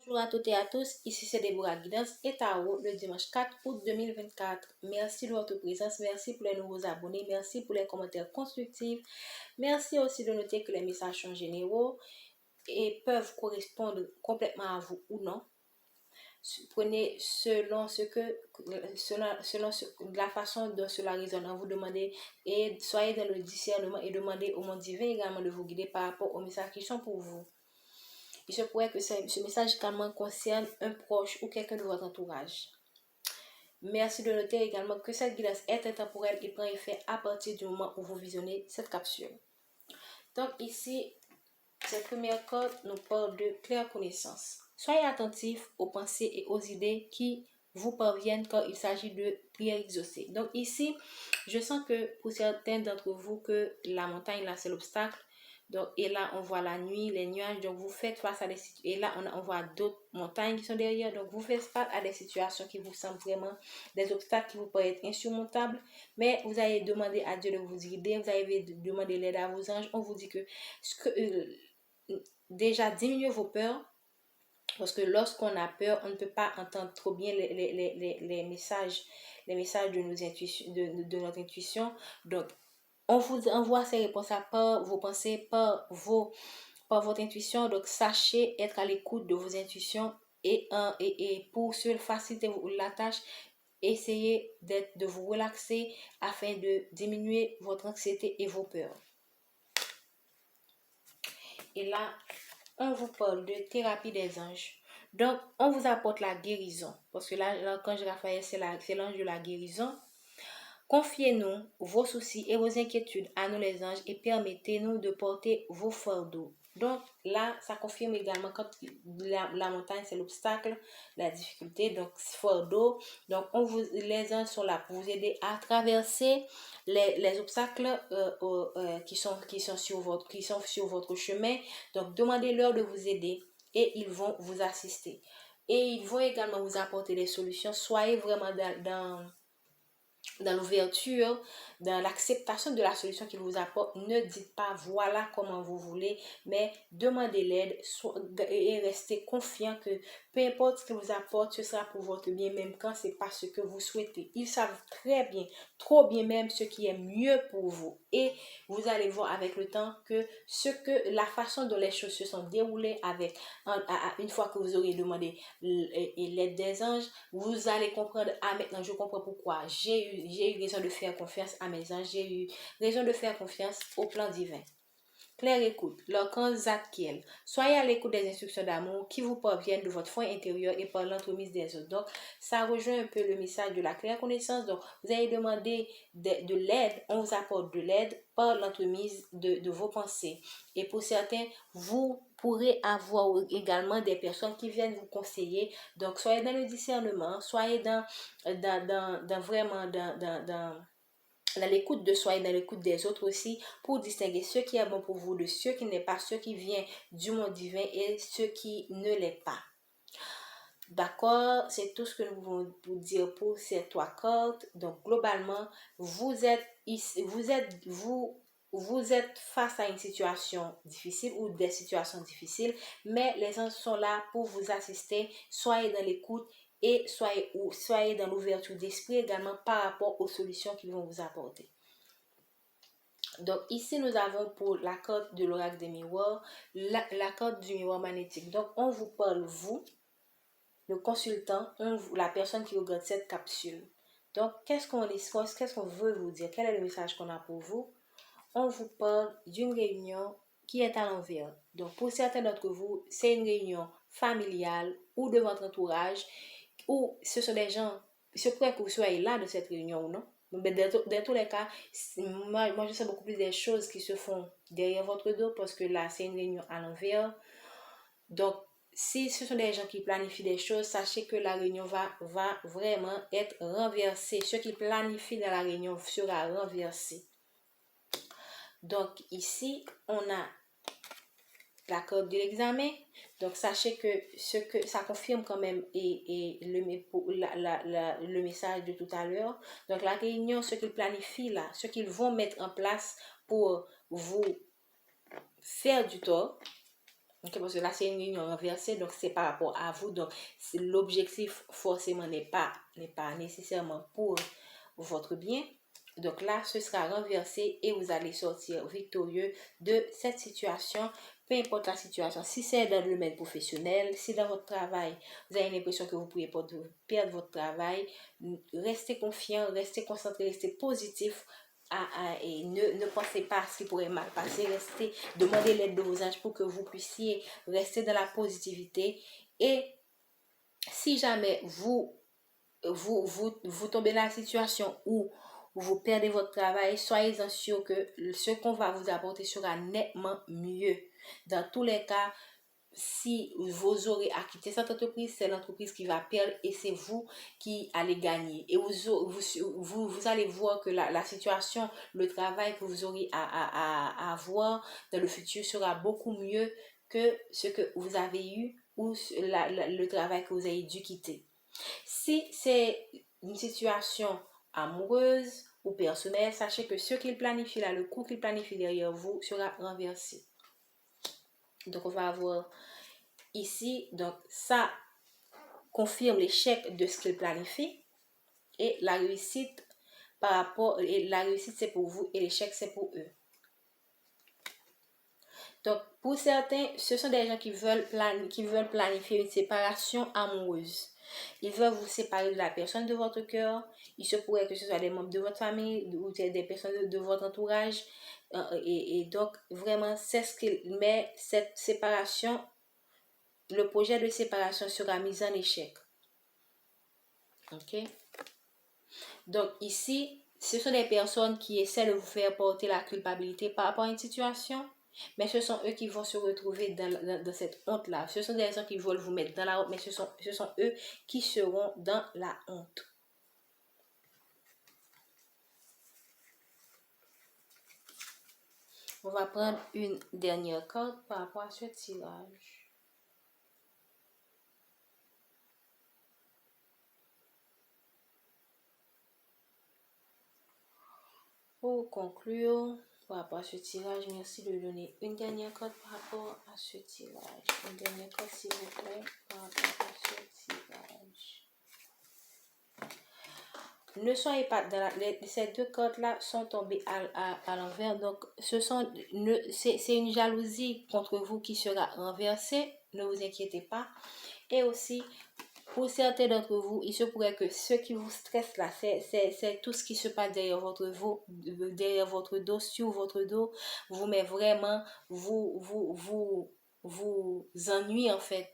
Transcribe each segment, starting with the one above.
Bonjour à toutes et à tous, ici c'est Déborah Guidance et Tarot le dimanche 4 août 2024. Merci de votre présence, merci pour les nouveaux abonnés, merci pour les commentaires constructifs, merci aussi de noter que les messages sont généraux et peuvent correspondre complètement à vous ou non. Prenez selon la façon dont cela résonne en vous. Demandez et soyez dans le discernement et demandez au monde divin également de vous guider par rapport aux messages qui sont pour vous. Il se pourrait que ce message également concerne un proche ou quelqu'un de votre entourage. Merci de noter également que cette guidance est intemporelle et prend effet à partir du moment où vous visionnez cette capsule. Donc ici, cette première carte nous parle de claire connaissance. Soyez attentifs aux pensées et aux idées qui vous parviennent quand il s'agit de prières exaucées. Donc ici, je sens que pour certains d'entre vous que la montagne là c'est l'obstacle. Donc, et là, on voit la nuit, les nuages. Donc, vous faites face à des situations. Et là, on voit d'autres montagnes qui sont derrière. Donc, vous faites face à des situations qui vous semblent vraiment des obstacles qui vous peuvent être insurmontables. Mais vous avez demandé à Dieu de vous guider. Vous avez demandé l'aide à vos anges. On vous dit que, déjà, diminuez vos peurs. Parce que lorsqu'on a peur, on ne peut pas entendre trop bien les messages de notre intuition. Donc, on vous envoie ces réponses par vos pensées, par votre intuition. Donc, sachez être à l'écoute de vos intuitions et pour faciliter la tâche, essayez de vous relaxer afin de diminuer votre anxiété et vos peurs. Et là, on vous parle de thérapie des anges. Donc, on vous apporte la guérison. Parce que là l'archange Raphaël, c'est l'ange de la guérison. Confiez-nous vos soucis et vos inquiétudes à nous les anges et permettez-nous de porter vos fardeaux. Donc là, ça confirme également quand la montagne, c'est l'obstacle, la difficulté, donc fardeau. Donc les anges sont là pour vous aider à traverser les obstacles qui sont sur votre chemin. Donc demandez-leur de vous aider et ils vont vous assister. Et ils vont également vous apporter des solutions. Soyez vraiment dans l'ouverture, dans l'acceptation de la solution qu'il vous apporte. Ne dites pas voilà comment vous voulez, mais demandez l'aide et restez confiant que peu importe ce qu'il vous apporte, ce sera pour votre bien, même quand ce n'est pas ce que vous souhaitez. Ils savent très bien, trop bien même, ce qui est mieux pour vous. Et vous allez voir avec le temps que la façon dont les choses se sont déroulées une fois que vous aurez demandé l'aide des anges, vous allez comprendre, maintenant je comprends pourquoi j'ai eu raison de faire confiance à mes anges, j'ai eu raison de faire confiance au plan divin. Claire écoute, l'archange Zadkiel. Soyez à l'écoute des instructions d'amour qui vous parviennent de votre foi intérieur et par l'entremise des autres. Donc, ça rejoint un peu le message de la claire connaissance. Donc, vous allez demander de l'aide, on vous apporte de l'aide par l'entremise de vos pensées. Et pour certains, vous pourrez avoir également des personnes qui viennent vous conseiller. Donc, soyez dans le discernement, soyez dans l'écoute de soi et dans l'écoute des autres aussi, pour distinguer ce qui est bon pour vous de ce qui n'est pas, ce qui vient du monde divin et ce qui ne l'est pas. D'accord, c'est tout ce que nous pouvons vous dire pour ces 3 cartes. Donc globalement, vous êtes face à une situation difficile ou des situations difficiles, mais les anges sont là pour vous assister. Soyez dans l'écoute et soyez dans l'ouverture d'esprit également par rapport aux solutions qu'ils vont vous apporter. Donc ici nous avons pour la carte de l'oracle des miroirs, la carte du miroir magnétique. Donc on vous parle, vous, le consultant, la personne qui regarde cette capsule. Donc qu'est-ce qu'on veut vous dire? Quel est le message qu'on a pour vous? On vous parle d'une réunion qui est à l'envers. Donc pour certains d'entre vous, c'est une réunion familiale ou de votre entourage, ou ce sont des gens, il se pourrait que vous soyez là de cette réunion ou non. Mais dans tous les cas, moi je sais beaucoup plus des choses qui se font derrière votre dos, parce que là c'est une réunion à l'envers. Donc si ce sont des gens qui planifient des choses, sachez que la réunion va vraiment être renversée. Ce qu'ils planifient dans la réunion sera renversé. Donc ici on a la carte de l'examen. Donc sachez que ça confirme quand même le message de tout à l'heure. Donc la réunion, ce qu'ils planifient là, ce qu'ils vont mettre en place pour vous faire du tort, Ok, parce que là, c'est une union renversée, donc c'est par rapport à vous. Donc, l'objectif, forcément, n'est pas nécessairement pour votre bien. Donc là, ce sera renversé et vous allez sortir victorieux de cette situation, peu importe la situation. Si c'est dans le domaine professionnel, si dans votre travail, vous avez l'impression que vous pouvez perdre votre travail, restez confiant, restez concentré, restez positif. Et ne pensez pas à ce qui pourrait mal passer. Demandez l'aide de vos anges pour que vous puissiez rester dans la positivité. Et si jamais vous tombez dans la situation où vous perdez votre travail, soyez-en sûr que ce qu'on va vous apporter sera nettement mieux. Dans tous les cas, si vous aurez à quitter cette entreprise, c'est l'entreprise qui va perdre et c'est vous qui allez gagner. Et vous allez voir que la situation, le travail que vous aurez à avoir dans le futur sera beaucoup mieux que ce que vous avez eu ou le travail que vous avez dû quitter. Si c'est une situation amoureuse ou personnelle, sachez que ce qu'il planifie là, le coup qu'il planifie derrière vous sera renversé. Donc on va avoir ici, donc ça confirme l'échec de ce qu'il planifie et la réussite la réussite c'est pour vous et l'échec c'est pour eux. Donc pour certains, ce sont des gens qui veulent planifier une séparation amoureuse. Ils veulent vous séparer de la personne de votre cœur. Il se pourrait que ce soit des membres de votre famille ou des personnes de votre entourage. Et donc, vraiment, c'est ce qu'il met, cette séparation, le projet de séparation sera mis en échec. Ok? Donc, ici, ce sont des personnes qui essaient de vous faire porter la culpabilité par rapport à une situation. Mais ce sont eux qui vont se retrouver dans cette honte-là. Ce sont des gens qui veulent vous mettre dans la honte, mais ce sont eux qui seront dans la honte. On va prendre une dernière carte par rapport à ce tirage. Pour conclure, par rapport à ce tirage, merci de donner une dernière carte par rapport à ce tirage. Une dernière carte, s'il vous plaît, par rapport à ce tirage. Ne soyez pas dans ces deux cartes-là sont tombées à l'envers. Donc, c'est une jalousie contre vous qui sera renversée. Ne vous inquiétez pas. Et aussi, pour certains d'entre vous, il se pourrait que ce qui vous stresse là, c'est tout ce qui se passe derrière votre dos, sur votre dos, vous met vraiment, vous ennuie en fait.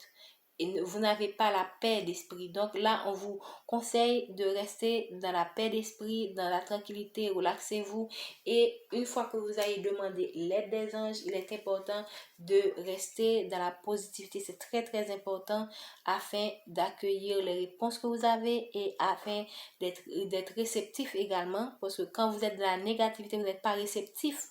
Et vous n'avez pas la paix d'esprit. Donc là, on vous conseille de rester dans la paix d'esprit, dans la tranquillité, relaxez-vous. Et une fois que vous avez demandé l'aide des anges, il est important de rester dans la positivité. C'est très très important afin d'accueillir les réponses que vous avez et afin d'être réceptif également. Parce que quand vous êtes dans la négativité, vous n'êtes pas réceptif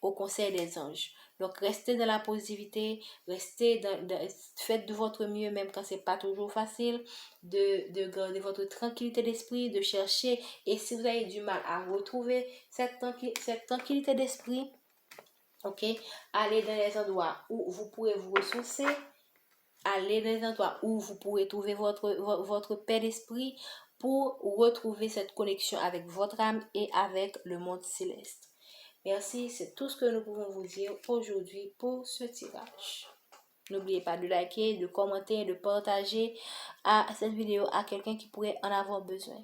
au conseil des anges. Donc, restez dans la positivité, faites de votre mieux, même quand c'est pas toujours facile, de garder votre tranquillité d'esprit, de chercher. Et si vous avez du mal à retrouver cette tranquillité d'esprit, ok, allez dans les endroits où vous pourrez vous ressourcer, allez dans les endroits où vous pourrez trouver votre paix d'esprit pour retrouver cette connexion avec votre âme et avec le monde céleste. Merci, c'est tout ce que nous pouvons vous dire aujourd'hui pour ce tirage. N'oubliez pas de liker, de commenter, de partager cette vidéo à quelqu'un qui pourrait en avoir besoin.